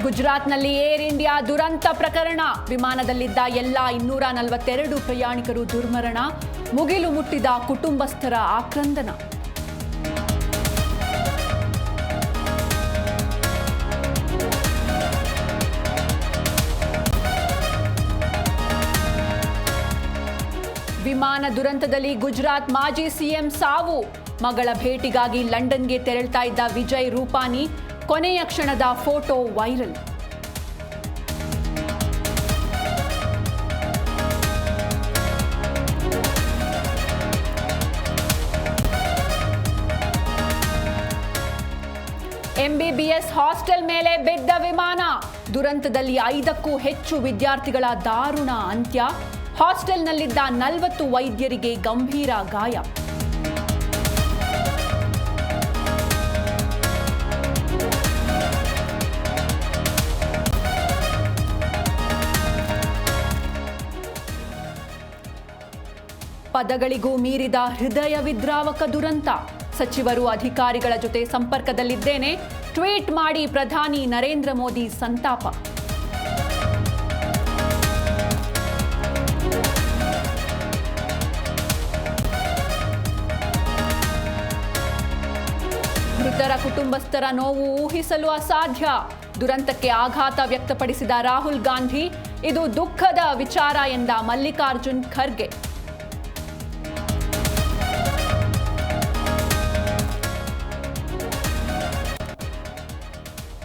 ಗುಜರಾತ್ನಲ್ಲಿ air India ದುರಂತ ಪ್ರಕರಣ. ವಿಮಾನದಲ್ಲಿದ್ದ ಎಲ್ಲ 242 ಪ್ರಯಾಣಿಕರು ದುರ್ಮರಣ. ಮುಗಿಲು ಮುಟ್ಟಿದ ಕುಟುಂಬಸ್ಥರ ಆಕ್ರಂದನ. ವಿಮಾನ ದುರಂತದಲ್ಲಿ ಗುಜರಾತ್ ಮಾಜಿ ಸಿಎಂ ಸಾವು. ಮಗಳ ಭೇಟಿಗಾಗಿ ಲಂಡನ್ಗೆ ತೆರಳ್ತಾ ಇದ್ದ ವಿಜಯ್ ರೂಪಾನಿ. ಕೊನೆಯ ಕ್ಷಣದ ಫೋಟೋ ವೈರಲ್. ಎಂಬಿಬಿಎಸ್ ಹಾಸ್ಟೆಲ್ ಮೇಲೆ ಬಿದ್ದ ವಿಮಾನ. ದುರಂತದಲ್ಲಿ 5ಕ್ಕೂ ಹೆಚ್ಚು ವಿದ್ಯಾರ್ಥಿಗಳ ದಾರುಣ ಅಂತ್ಯ. ಹಾಸ್ಟೆಲ್ನಲ್ಲಿದ್ದ 40 ವೈದ್ಯರಿಗೆ ಗಂಭೀರ ಗಾಯ. ಪದಗಳಿಗೂ ಮೀರಿದ ಹೃದಯ ವಿದ್ರಾವಕ ದುರಂತ. ಸಚಿವರು ಅಧಿಕಾರಿಗಳ ಜೊತೆ ಸಂಪರ್ಕದಲ್ಲಿದ್ದೇನೆ. ಟ್ವೀಟ್ ಮಾಡಿ ಪ್ರಧಾನಿ ನರೇಂದ್ರ ಮೋದಿ ಸಂತಾಪ. ಮೃತರ ಕುಟುಂಬಸ್ಥರ ನೋವು ಊಹಿಸಲು ಅಸಾಧ್ಯ. ದುರಂತಕ್ಕೆ ಆಘಾತ ವ್ಯಕ್ತಪಡಿಸಿದ ರಾಹುಲ್ ಗಾಂಧಿ. ಇದು ದುಃಖದ ವಿಚಾರ ಎಂದ ಮಲ್ಲಿಕಾರ್ಜುನ್ ಖರ್ಗೆ.